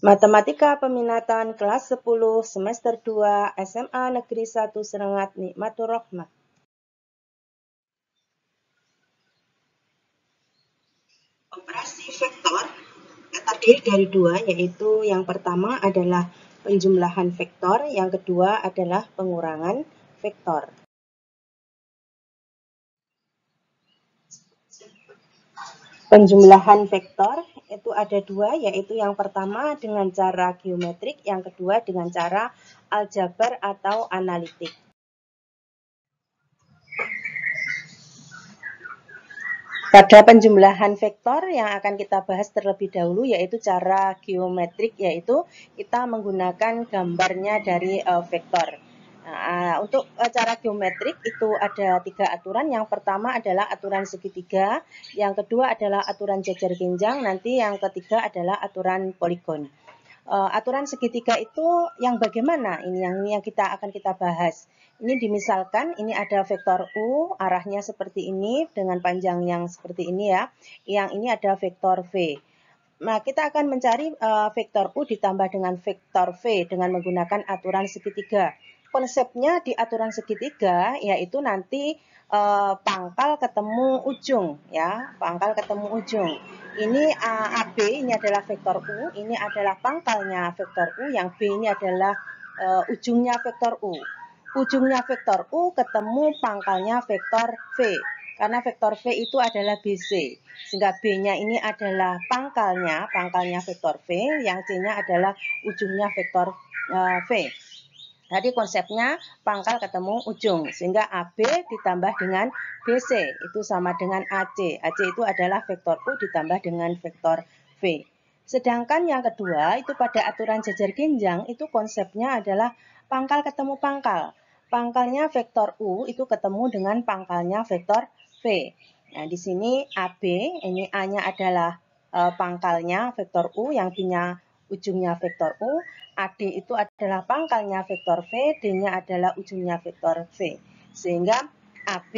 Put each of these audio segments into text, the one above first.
Matematika Peminatan kelas 10 semester 2 SMA Negeri 1 Serengat Nikmatur Rohmah. Operasi vektor terdiri dari dua, yaitu yang pertama adalah penjumlahan vektor, yang kedua adalah pengurangan vektor. Penjumlahan vektor itu ada dua, yaitu yang pertama dengan cara geometrik, yang kedua dengan cara aljabar atau analitik. Pada penjumlahan vektor yang akan kita bahas terlebih dahulu yaitu cara geometrik, yaitu kita menggunakan gambarnya dari vektor. Nah, untuk cara geometrik itu ada 3 aturan. Yang pertama adalah aturan segitiga, yang kedua adalah aturan jajar genjang, nanti yang ketiga adalah aturan poligon. Aturan segitiga itu yang bagaimana? Ini yang akan kita bahas. Ini dimisalkan ini ada vektor U, arahnya seperti ini dengan panjang yang seperti ini ya. Yang ini ada vektor V. Nah, kita akan mencari vektor U ditambah dengan vektor V dengan menggunakan aturan segitiga. Konsepnya di aturan segitiga yaitu nanti pangkal ketemu ujung ya, pangkal ketemu ujung. Ini AB ini adalah vektor U, ini adalah pangkalnya vektor U, yang B ini adalah ujungnya vektor U. Ujungnya vektor U ketemu pangkalnya vektor V. Karena vektor V itu adalah BC. Sehingga B-nya ini adalah pangkalnya vektor V, yang C-nya adalah ujungnya vektor V. Tadi konsepnya pangkal ketemu ujung, sehingga AB ditambah dengan BC itu sama dengan AC. AC itu adalah vektor U ditambah dengan vektor V. Sedangkan yang kedua itu pada aturan jajar genjang itu konsepnya adalah pangkal ketemu pangkal. Pangkalnya vektor U itu ketemu dengan pangkalnya vektor V. Nah, di sini AB, ini A-nya adalah pangkalnya vektor U, yang B-nya ujungnya vektor U, AD itu adalah pangkalnya vektor V, D-nya adalah ujungnya vektor V. Sehingga AB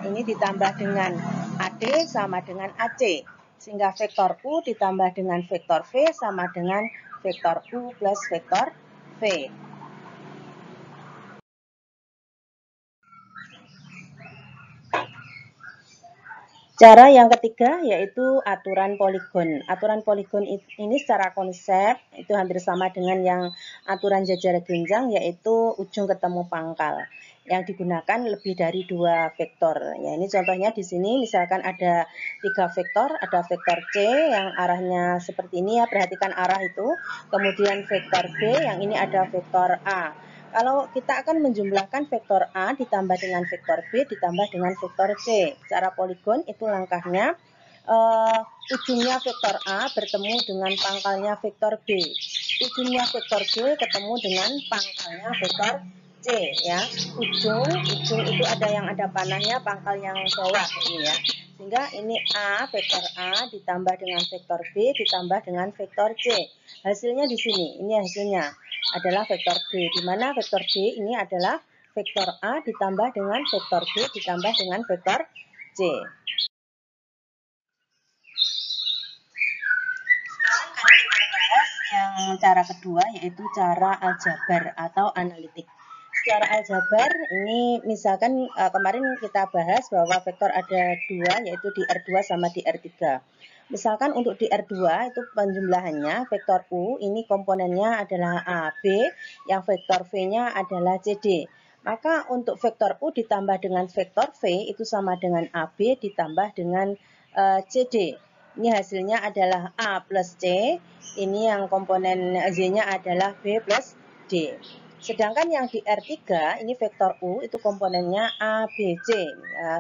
ini ditambah dengan AD sama dengan AC. Sehingga vektor U ditambah dengan vektor V sama dengan vektor U plus vektor V. Cara yang ketiga yaitu aturan poligon. Aturan poligon ini secara konsep itu hampir sama dengan yang aturan jajar genjang, yaitu ujung ketemu pangkal. Yang digunakan lebih dari 2 vektor. Ya, ini contohnya di sini misalkan ada 3 vektor, ada vektor C yang arahnya seperti ini ya, perhatikan arah itu. Kemudian vektor B yang ini ada vektor A. Kalau kita akan menjumlahkan vektor A ditambah dengan vektor B ditambah dengan vektor C. Secara poligon itu langkahnya ujungnya vektor A bertemu dengan pangkalnya vektor B. Ujungnya vektor B ketemu dengan pangkalnya vektor C ya. Ujung itu ada panahnya, pangkal yang bawah ini ya. Sehingga ini A, vektor A ditambah dengan vektor B ditambah dengan vektor C. Hasilnya di sini, ini hasilnya adalah vektor B, di mana vektor B ini adalah vektor A ditambah dengan vektor B ditambah dengan vektor C. Sekarang kita bahas yang cara kedua, yaitu cara aljabar atau analitik. Secara aljabar ini misalkan kemarin kita bahas bahwa vektor ada 2, yaitu di R2 sama di R3. Misalkan untuk di R2 itu penjumlahannya vektor U ini komponennya adalah AB, yang vektor V-nya adalah CD. Maka untuk vektor U ditambah dengan vektor V itu sama dengan AB ditambah dengan CD. Ini hasilnya adalah A plus C, ini yang komponen Z-nya adalah B plus D. Sedangkan yang di R3 ini vektor U itu komponennya A, B, C.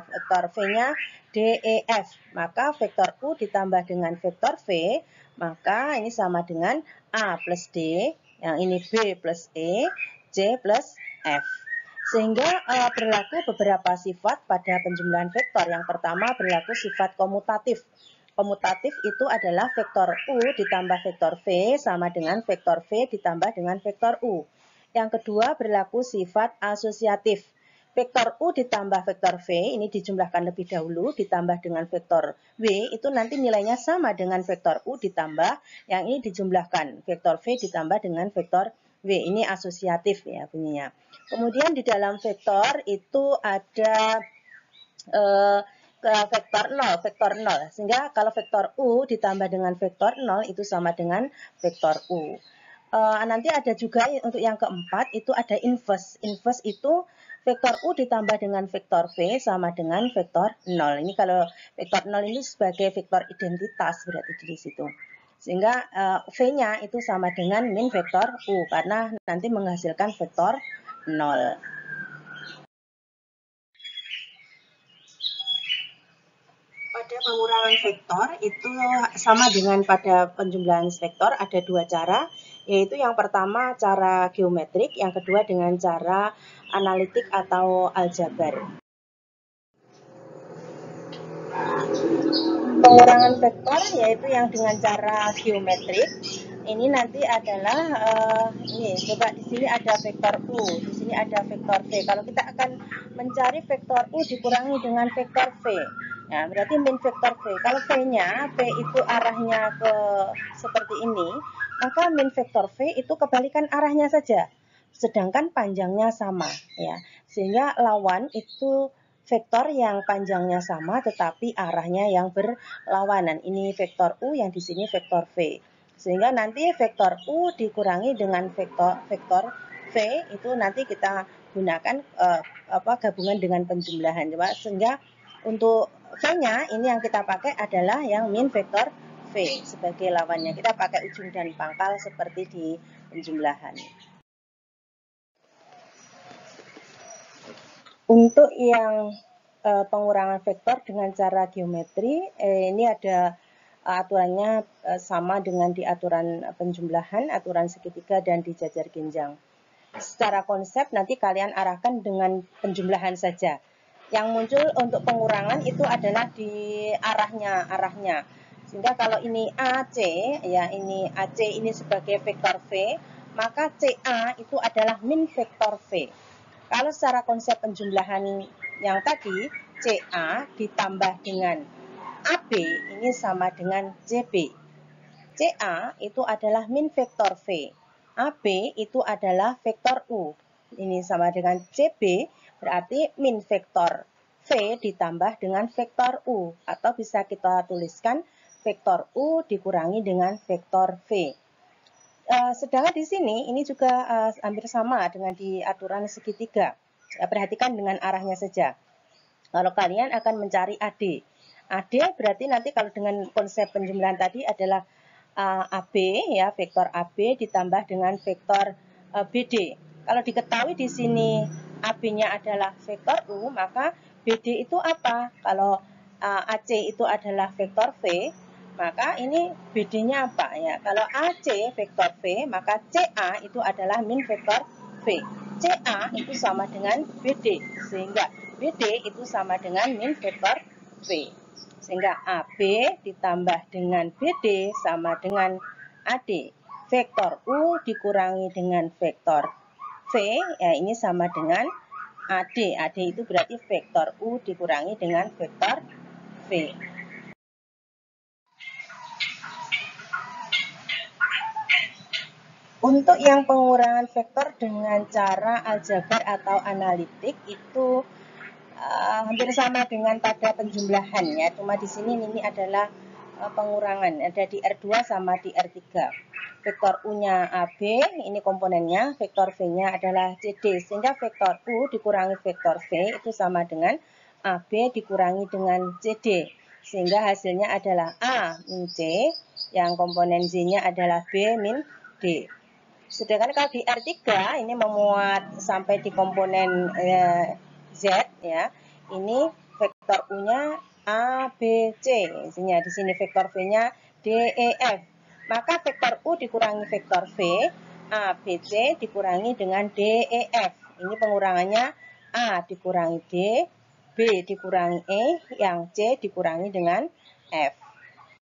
Vektor V-nya D, E, F. Maka vektor U ditambah dengan vektor V, maka ini sama dengan A plus D, yang ini B plus E, C plus F. Sehingga berlaku beberapa sifat pada penjumlahan vektor. Yang pertama berlaku sifat komutatif. Komutatif itu adalah vektor U ditambah vektor V sama dengan vektor V ditambah dengan vektor U. Yang kedua berlaku sifat asosiatif. vektor U ditambah vektor V, ini dijumlahkan lebih dahulu, ditambah dengan vektor W, itu nanti nilainya sama dengan vektor U ditambah, yang ini dijumlahkan, vektor V ditambah dengan vektor W, ini asosiatif ya bunyinya. Kemudian di dalam vektor itu ada vektor 0, sehingga kalau vektor U ditambah dengan vektor 0 itu sama dengan vektor U. Nanti ada juga untuk yang keempat itu ada inverse. Inverse itu vektor U ditambah dengan vektor V sama dengan vektor 0. Ini kalau vektor 0 ini sebagai vektor identitas berarti di situ. Sehingga V-nya itu sama dengan min vektor U karena nanti menghasilkan vektor 0. Pada pengurangan vektor itu sama dengan pada penjumlahan vektor, ada dua cara, yaitu yang pertama cara geometrik, yang kedua dengan cara analitik atau aljabar. Pengurangan vektor yaitu yang dengan cara geometrik. Ini nanti adalah ini coba di sini ada vektor U, di sini ada vektor V. Kalau kita akan mencari vektor U dikurangi dengan vektor V, nah berarti min vektor V. Kalau V-nya, V itu arahnya ke seperti ini, maka min vektor V itu kebalikan arahnya saja, sedangkan panjangnya sama ya. Sehingga lawan itu vektor yang panjangnya sama tetapi arahnya yang berlawanan. Ini vektor U, yang di sini vektor V. Sehingga nanti vektor U dikurangi dengan vektor V itu nanti kita gunakan gabungan dengan penjumlahan. Sehingga untuk V-nya ini yang kita pakai adalah yang min vektor V sebagai lawannya. Kita pakai ujung dan pangkal seperti di penjumlahan. Untuk yang pengurangan vektor dengan cara geometri, ini ada aturannya sama dengan di aturan penjumlahan, aturan segitiga, dan di jajar genjang. Secara konsep nanti kalian arahkan dengan penjumlahan saja. Yang muncul untuk pengurangan itu adalah di arahnya. Sehingga kalau ini AC, ya ini AC ini sebagai vektor V, maka CA itu adalah min vektor V. Kalau secara konsep penjumlahan yang tadi, CA ditambah dengan AB ini sama dengan CB. CA itu adalah min vektor V. AB itu adalah vektor U. Ini sama dengan CB, berarti min vektor V ditambah dengan vektor U. Atau bisa kita tuliskan vektor U dikurangi dengan vektor V. Sedangkan di sini ini juga hampir sama dengan di aturan segitiga. Perhatikan dengan arahnya saja. Kalau kalian akan mencari AD. AD berarti nanti kalau dengan konsep penjumlahan tadi adalah AB ya, vektor AB ditambah dengan vektor BD. Kalau diketahui di sini AB-nya adalah vektor U, maka BD itu apa? Kalau AC itu adalah vektor V, maka ini BD-nya apa ya? Kalau AC vektor V, maka CA itu adalah min vektor V. CA itu sama dengan BD, sehingga BD itu sama dengan min vektor V. Sehingga AB ditambah dengan BD sama dengan AD. Vektor U dikurangi dengan vektor V, ya ini sama dengan AD. AD itu berarti vektor U dikurangi dengan vektor V. Untuk yang pengurangan vektor dengan cara aljabar atau analitik itu hampir sama dengan pada penjumlahan ya. Cuma di sini ini adalah pengurangan. Ada di R2 sama di R3. Vektor U-nya AB, ini komponennya. Vektor V-nya adalah CD. Sehingga vektor U dikurangi vektor V itu sama dengan AB dikurangi dengan CD. Sehingga hasilnya adalah A min C, yang komponen Z-nya adalah B min D. Sedangkan kalau di R3 ini memuat sampai di komponen Z ya. Ini vektor U-nya A, B, C. Isinya di sini vektor V-nya D, E, F. Maka vektor U dikurangi vektor V, A, B, C dikurangi dengan D, E, F. Ini pengurangannya A dikurangi D, B dikurangi E, yang C dikurangi dengan F.